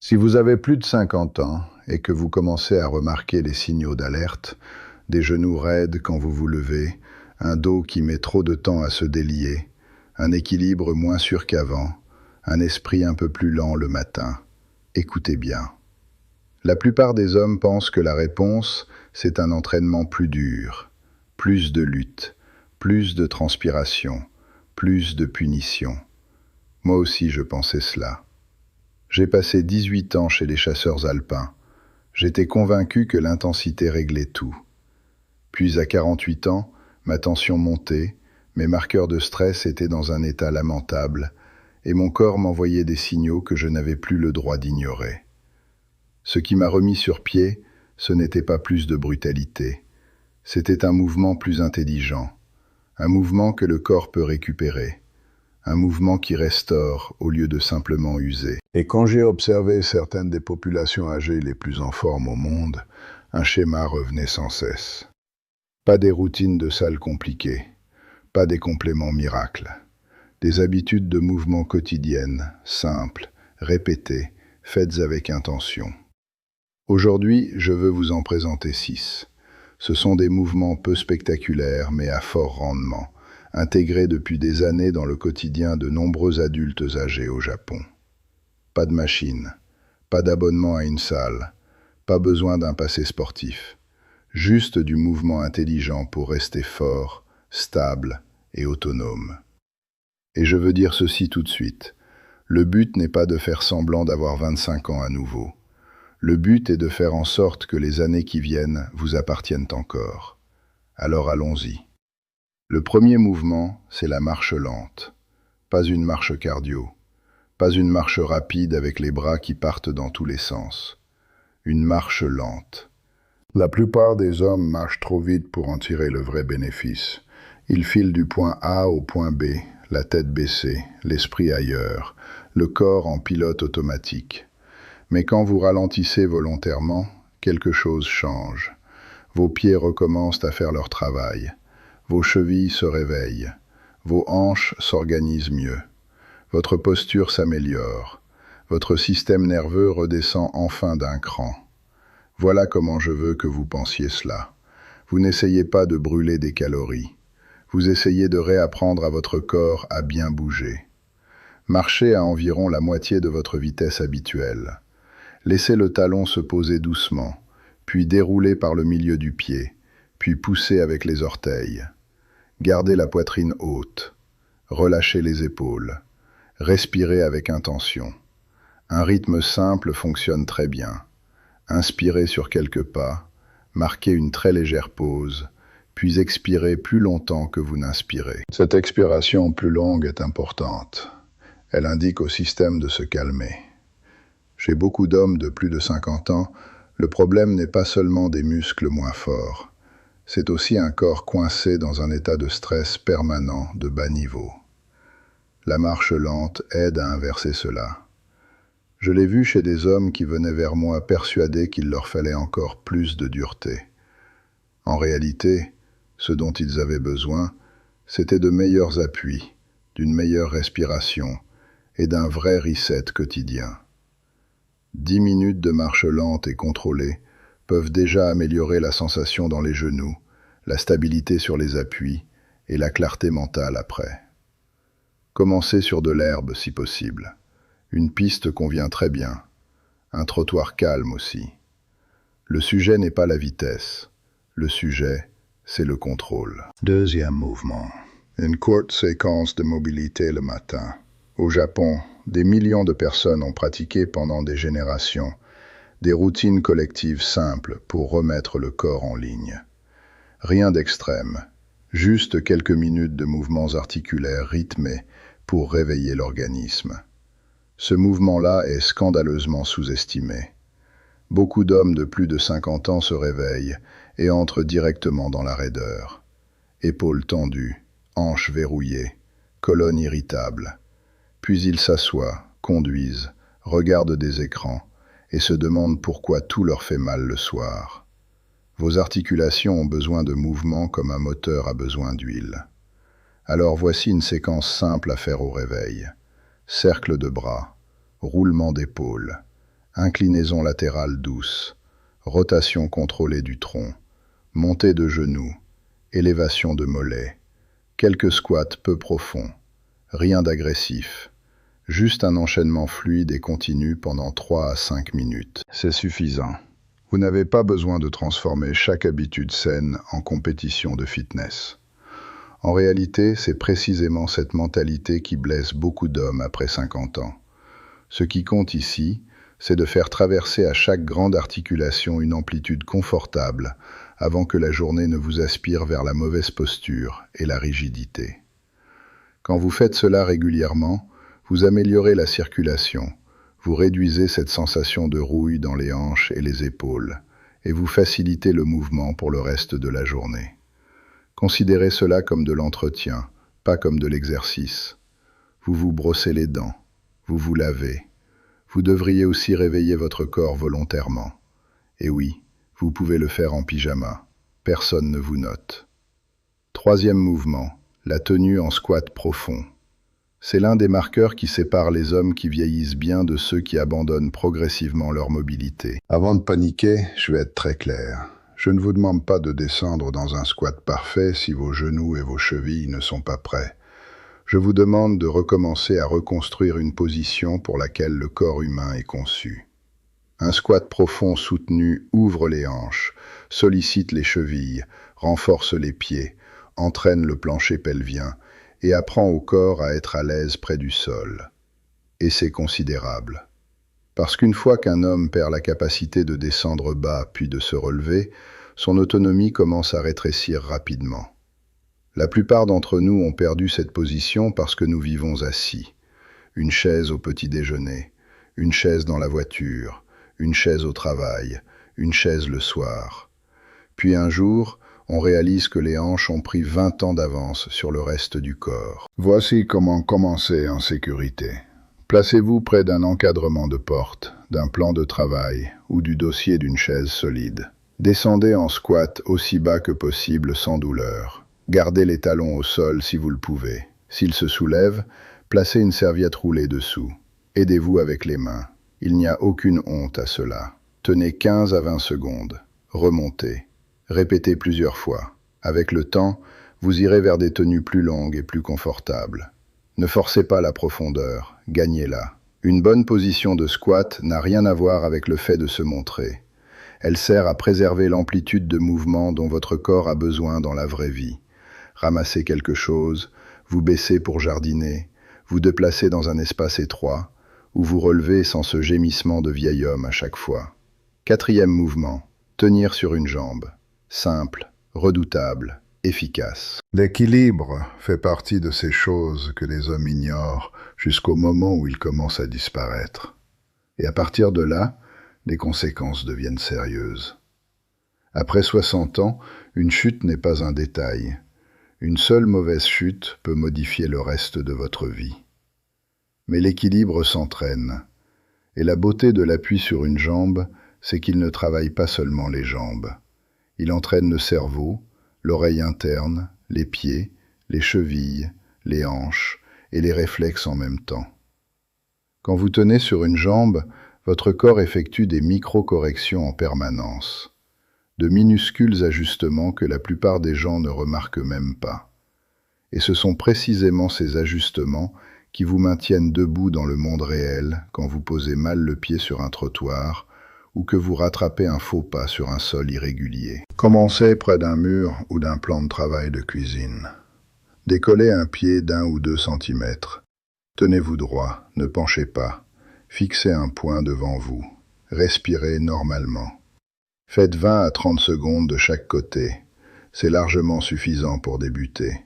Si vous avez plus de 50 ans et que vous commencez à remarquer les signaux d'alerte, des genoux raides quand vous vous levez, un dos qui met trop de temps à se délier, un équilibre moins sûr qu'avant, un esprit un peu plus lent le matin, écoutez bien. La plupart des hommes pensent que la réponse, c'est un entraînement plus dur, plus de lutte, plus de transpiration, plus de punition. Moi aussi je pensais cela. J'ai passé 18 ans chez les chasseurs alpins. J'étais convaincu que l'intensité réglait tout. Puis à 48 ans, ma tension montait, mes marqueurs de stress étaient dans un état lamentable, et mon corps m'envoyait des signaux que je n'avais plus le droit d'ignorer. Ce qui m'a remis sur pied, ce n'était pas plus de brutalité. C'était un mouvement plus intelligent, un mouvement que le corps peut récupérer, un mouvement qui restaure au lieu de simplement user. Et quand j'ai observé certaines des populations âgées les plus en forme au monde, un schéma revenait sans cesse. Pas des routines de salle compliquées, pas des compléments miracles, des habitudes de mouvement quotidiennes, simples, répétées, faites avec intention. Aujourd'hui, je veux vous en présenter 6. Ce sont des mouvements peu spectaculaires mais à fort rendement, intégrés depuis des années dans le quotidien de nombreux adultes âgés au Japon. Pas de machine, pas d'abonnement à une salle, pas besoin d'un passé sportif, juste du mouvement intelligent pour rester fort, stable et autonome. Et je veux dire ceci tout de suite, le but n'est pas de faire semblant d'avoir 25 ans à nouveau. Le but est de faire en sorte que les années qui viennent vous appartiennent encore. Alors allons-y. Le premier mouvement, c'est la marche lente. Pas une marche cardio. Pas une marche rapide avec les bras qui partent dans tous les sens. Une marche lente. La plupart des hommes marchent trop vite pour en tirer le vrai bénéfice. Ils filent du point A au point B, la tête baissée, l'esprit ailleurs, le corps en pilote automatique. Mais quand vous ralentissez volontairement, quelque chose change. Vos pieds recommencent à faire leur travail. Vos chevilles se réveillent. Vos hanches s'organisent mieux. Votre posture s'améliore. Votre système nerveux redescend enfin d'un cran. Voilà comment je veux que vous pensiez cela. Vous n'essayez pas de brûler des calories. Vous essayez de réapprendre à votre corps à bien bouger. Marchez à environ la moitié de votre vitesse habituelle. Laissez le talon se poser doucement, puis dérouler par le milieu du pied, puis pousser avec les orteils. Gardez la poitrine haute. Relâchez les épaules. Respirez avec intention. Un rythme simple fonctionne très bien. Inspirez sur quelques pas, marquez une très légère pause, puis expirez plus longtemps que vous n'inspirez. Cette expiration plus longue est importante. Elle indique au système de se calmer. Chez beaucoup d'hommes de plus de 50 ans, le problème n'est pas seulement des muscles moins forts. C'est aussi un corps coincé dans un état de stress permanent de bas niveau. La marche lente aide à inverser cela. Je l'ai vu chez des hommes qui venaient vers moi persuadés qu'il leur fallait encore plus de dureté. En réalité, ce dont ils avaient besoin, c'était de meilleurs appuis, d'une meilleure respiration et d'un vrai reset quotidien. 10 minutes de marche lente et contrôlée peuvent déjà améliorer la sensation dans les genoux, la stabilité sur les appuis et la clarté mentale après. Commencez sur de l'herbe si possible. Une piste convient très bien. Un trottoir calme aussi. Le sujet n'est pas la vitesse. Le sujet, c'est le contrôle. Deuxième mouvement. Une courte séquence de mobilité le matin. Au Japon, des millions de personnes ont pratiqué pendant des générations des routines collectives simples pour remettre le corps en ligne. Rien d'extrême, juste quelques minutes de mouvements articulaires rythmés pour réveiller l'organisme. Ce mouvement-là est scandaleusement sous-estimé. Beaucoup d'hommes de plus de 50 ans se réveillent et entrent directement dans la raideur. Épaules tendues, hanches verrouillées, colonne irritable. Puis ils s'assoient, conduisent, regardent des écrans et se demandent pourquoi tout leur fait mal le soir. Vos articulations ont besoin de mouvement comme un moteur a besoin d'huile. Alors voici une séquence simple à faire au réveil. Cercle de bras, roulement d'épaules, inclinaison latérale douce, rotation contrôlée du tronc, montée de genoux, élévation de mollets, quelques squats peu profonds, rien d'agressif, juste un enchaînement fluide et continu pendant 3 à 5 minutes. C'est suffisant. Vous n'avez pas besoin de transformer chaque habitude saine en compétition de fitness. En réalité, c'est précisément cette mentalité qui blesse beaucoup d'hommes après 50 ans. Ce qui compte ici, c'est de faire traverser à chaque grande articulation une amplitude confortable avant que la journée ne vous aspire vers la mauvaise posture et la rigidité. Quand vous faites cela régulièrement, vous améliorez la circulation, vous réduisez cette sensation de rouille dans les hanches et les épaules, et vous facilitez le mouvement pour le reste de la journée. Considérez cela comme de l'entretien, pas comme de l'exercice. Vous vous brossez les dents, vous vous lavez. Vous devriez aussi réveiller votre corps volontairement. Et oui, vous pouvez le faire en pyjama. Personne ne vous note. Troisième mouvement, la tenue en squat profond. C'est l'un des marqueurs qui sépare les hommes qui vieillissent bien de ceux qui abandonnent progressivement leur mobilité. Avant de paniquer, je vais être très clair. Je ne vous demande pas de descendre dans un squat parfait si vos genoux et vos chevilles ne sont pas prêts. Je vous demande de recommencer à reconstruire une position pour laquelle le corps humain est conçu. Un squat profond soutenu ouvre les hanches, sollicite les chevilles, renforce les pieds, entraîne le plancher pelvien et apprend au corps à être à l'aise près du sol. Et c'est considérable. Parce qu'une fois qu'un homme perd la capacité de descendre bas puis de se relever, son autonomie commence à rétrécir rapidement. La plupart d'entre nous ont perdu cette position parce que nous vivons assis. Une chaise au petit déjeuner, une chaise dans la voiture, une chaise au travail, une chaise le soir. Puis un jour, on réalise que les hanches ont pris 20 ans d'avance sur le reste du corps. Voici comment commencer en sécurité. Placez-vous près d'un encadrement de porte, d'un plan de travail ou du dossier d'une chaise solide. Descendez en squat aussi bas que possible sans douleur. Gardez les talons au sol si vous le pouvez. S'ils se soulèvent, placez une serviette roulée dessous. Aidez-vous avec les mains. Il n'y a aucune honte à cela. Tenez 15 à 20 secondes. Remontez. Répétez plusieurs fois. Avec le temps, vous irez vers des tenues plus longues et plus confortables. Ne forcez pas la profondeur, gagnez-la. Une bonne position de squat n'a rien à voir avec le fait de se montrer. Elle sert à préserver l'amplitude de mouvement dont votre corps a besoin dans la vraie vie. Ramassez quelque chose, vous baissez pour jardiner, vous déplacez dans un espace étroit, ou vous relevez sans ce gémissement de vieil homme à chaque fois. Quatrième mouvement, tenir sur une jambe. Simple, redoutable, efficace. L'équilibre fait partie de ces choses que les hommes ignorent jusqu'au moment où ils commencent à disparaître. Et à partir de là, les conséquences deviennent sérieuses. Après 60 ans, une chute n'est pas un détail. Une seule mauvaise chute peut modifier le reste de votre vie. Mais l'équilibre s'entraîne. Et la beauté de l'appui sur une jambe, c'est qu'il ne travaille pas seulement les jambes. Il entraîne le cerveau, l'oreille interne, les pieds, les chevilles, les hanches et les réflexes en même temps. Quand vous tenez sur une jambe, votre corps effectue des micro-corrections en permanence, de minuscules ajustements que la plupart des gens ne remarquent même pas. Et ce sont précisément ces ajustements qui vous maintiennent debout dans le monde réel quand vous posez mal le pied sur un trottoir ou que vous rattrapez un faux pas sur un sol irrégulier. Commencez près d'un mur ou d'un plan de travail de cuisine. Décollez un pied d'1 ou 2 centimètres. Tenez-vous droit, ne penchez pas. Fixez un point devant vous. Respirez normalement. Faites 20 à 30 secondes de chaque côté. C'est largement suffisant pour débuter.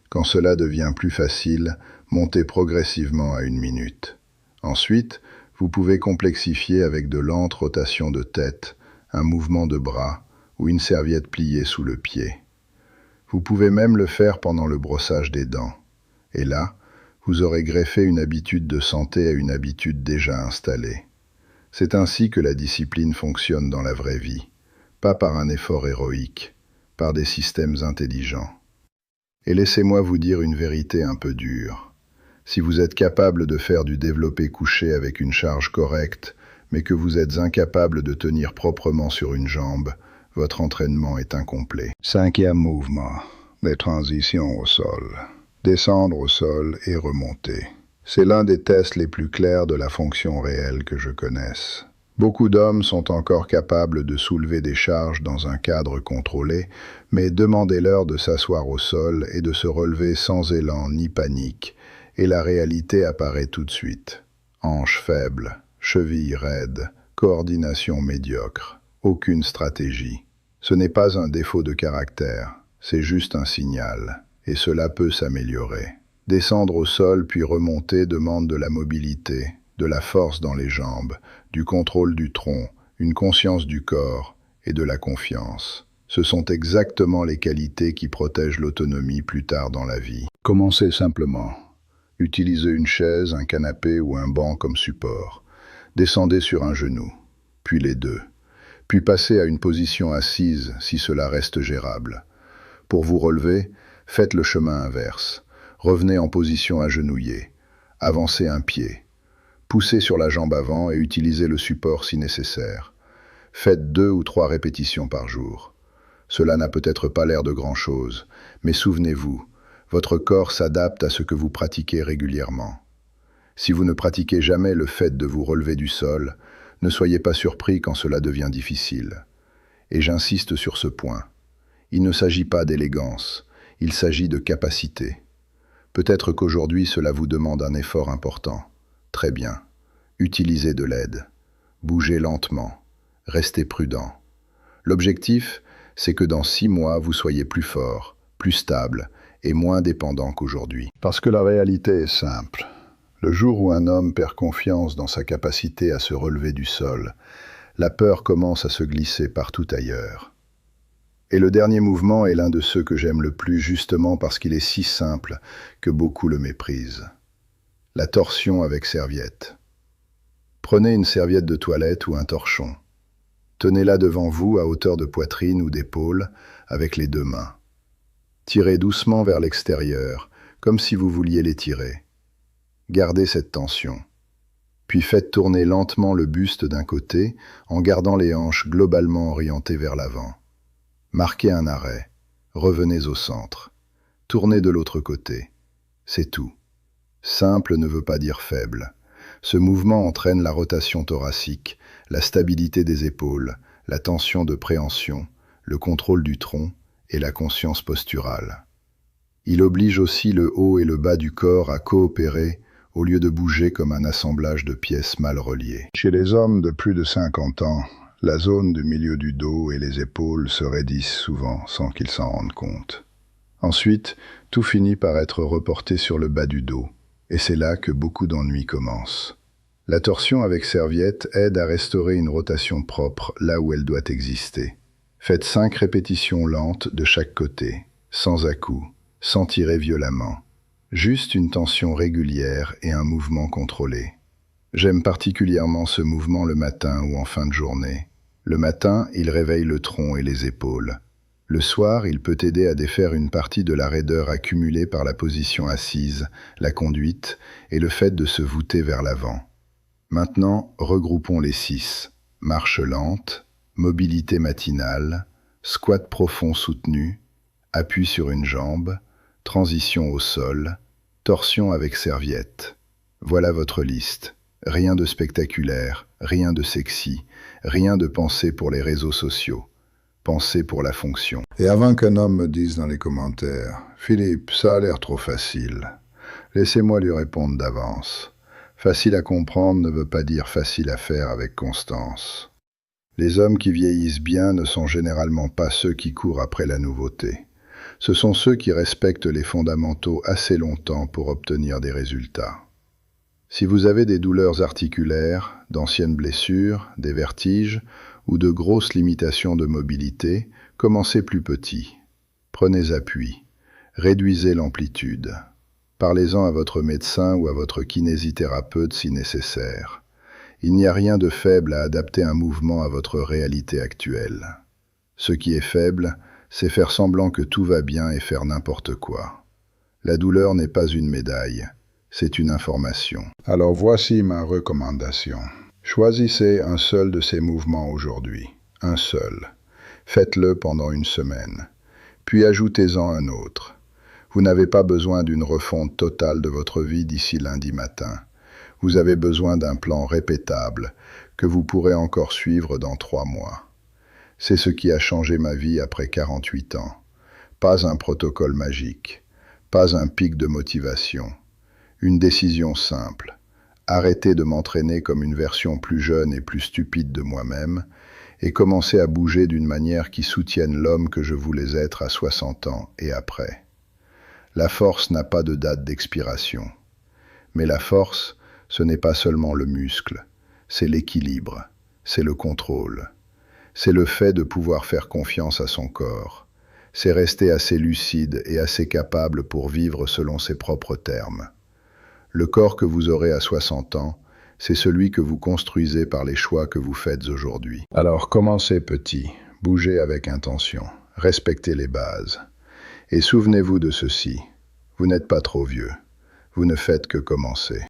Quand cela devient plus facile, montez progressivement à 1 minute. Ensuite, vous pouvez complexifier avec de lentes rotations de tête, un mouvement de bras ou une serviette pliée sous le pied. Vous pouvez même le faire pendant le brossage des dents. Et là, vous aurez greffé une habitude de santé à une habitude déjà installée. C'est ainsi que la discipline fonctionne dans la vraie vie, pas par un effort héroïque, par des systèmes intelligents. Et laissez-moi vous dire une vérité un peu dure. Si vous êtes capable de faire du développé couché avec une charge correcte, mais que vous êtes incapable de tenir proprement sur une jambe, votre entraînement est incomplet. Cinquième mouvement, les transitions au sol. Descendre au sol et remonter. C'est l'un des tests les plus clairs de la fonction réelle que je connaisse. Beaucoup d'hommes sont encore capables de soulever des charges dans un cadre contrôlé, mais demandez-leur de s'asseoir au sol et de se relever sans élan ni panique, et la réalité apparaît tout de suite. Hanches faibles, chevilles raides, coordination médiocre, aucune stratégie. Ce n'est pas un défaut de caractère, c'est juste un signal, et cela peut s'améliorer. Descendre au sol puis remonter demande de la mobilité, de la force dans les jambes, du contrôle du tronc, une conscience du corps et de la confiance. Ce sont exactement les qualités qui protègent l'autonomie plus tard dans la vie. Commencez simplement. Utilisez une chaise, un canapé ou un banc comme support. Descendez sur un genou, puis les deux. Puis passez à une position assise si cela reste gérable. Pour vous relever, faites le chemin inverse. Revenez en position agenouillée. Avancez un pied. Poussez sur la jambe avant et utilisez le support si nécessaire. Faites 2 ou 3 répétitions par jour. Cela n'a peut-être pas l'air de grand-chose, mais souvenez-vous, votre corps s'adapte à ce que vous pratiquez régulièrement. Si vous ne pratiquez jamais le fait de vous relever du sol, ne soyez pas surpris quand cela devient difficile. Et j'insiste sur ce point. Il ne s'agit pas d'élégance, il s'agit de capacité. Peut-être qu'aujourd'hui cela vous demande un effort important. Très bien. Utilisez de l'aide. Bougez lentement. Restez prudent. L'objectif, c'est que dans 6 mois, vous soyez plus fort, plus stable et moins dépendant qu'aujourd'hui. Parce que la réalité est simple. Le jour où un homme perd confiance dans sa capacité à se relever du sol, la peur commence à se glisser partout ailleurs. Et le dernier mouvement est l'un de ceux que j'aime le plus justement parce qu'il est si simple que beaucoup le méprisent. La torsion avec serviette. Prenez une serviette de toilette ou un torchon. Tenez-la devant vous à hauteur de poitrine ou d'épaule avec les 2 mains. Tirez doucement vers l'extérieur, comme si vous vouliez l'étirer. Gardez cette tension. Puis faites tourner lentement le buste d'un côté en gardant les hanches globalement orientées vers l'avant. Marquez un arrêt. Revenez au centre. Tournez de l'autre côté. C'est tout. Simple ne veut pas dire faible. Ce mouvement entraîne la rotation thoracique, la stabilité des épaules, la tension de préhension, le contrôle du tronc et la conscience posturale. Il oblige aussi le haut et le bas du corps à coopérer au lieu de bouger comme un assemblage de pièces mal reliées. Chez les hommes de plus de 50 ans, la zone du milieu du dos et les épaules se raidissent souvent sans qu'ils s'en rendent compte. Ensuite, tout finit par être reporté sur le bas du dos, et c'est là que beaucoup d'ennuis commencent. La torsion avec serviette aide à restaurer une rotation propre là où elle doit exister. Faites 5 répétitions lentes de chaque côté, sans à-coups, sans tirer violemment. Juste une tension régulière et un mouvement contrôlé. J'aime particulièrement ce mouvement le matin ou en fin de journée. Le matin, il réveille le tronc et les épaules. Le soir, il peut aider à défaire une partie de la raideur accumulée par la position assise, la conduite et le fait de se voûter vers l'avant. Maintenant, regroupons les 6. Marche lente, mobilité matinale, squat profond soutenu, appui sur une jambe, transition au sol, torsion avec serviette. Voilà votre liste. Rien de spectaculaire, rien de sexy, rien de pensée pour les réseaux sociaux. Pensez pour la fonction. Et avant qu'un homme me dise dans les commentaires « Philippe, ça a l'air trop facile », laissez-moi lui répondre d'avance. Facile à comprendre ne veut pas dire facile à faire avec constance. Les hommes qui vieillissent bien ne sont généralement pas ceux qui courent après la nouveauté. Ce sont ceux qui respectent les fondamentaux assez longtemps pour obtenir des résultats. Si vous avez des douleurs articulaires, d'anciennes blessures, des vertiges ou de grosses limitations de mobilité, commencez plus petit. Prenez appui. Réduisez l'amplitude. Parlez-en à votre médecin ou à votre kinésithérapeute si nécessaire. Il n'y a rien de faible à adapter un mouvement à votre réalité actuelle. Ce qui est faible, c'est faire semblant que tout va bien et faire n'importe quoi. La douleur n'est pas une médaille, c'est une information. Alors voici ma recommandation. Choisissez un seul de ces mouvements aujourd'hui, un seul. Faites-le pendant une semaine, puis ajoutez-en un autre. Vous n'avez pas besoin d'une refonte totale de votre vie d'ici lundi matin. Vous avez besoin d'un plan répétable que vous pourrez encore suivre dans 3 mois. C'est ce qui a changé ma vie après 48 ans. Pas un protocole magique, pas un pic de motivation. Une décision simple. Arrêter de m'entraîner comme une version plus jeune et plus stupide de moi-même et commencer à bouger d'une manière qui soutienne l'homme que je voulais être à 60 ans et après. La force n'a pas de date d'expiration. Mais la force, ce n'est pas seulement le muscle, c'est l'équilibre, c'est le contrôle. C'est le fait de pouvoir faire confiance à son corps. C'est rester assez lucide et assez capable pour vivre selon ses propres termes. Le corps que vous aurez à 60 ans, c'est celui que vous construisez par les choix que vous faites aujourd'hui. Alors commencez petit, bougez avec intention, respectez les bases. Et souvenez-vous de ceci, vous n'êtes pas trop vieux, vous ne faites que commencer.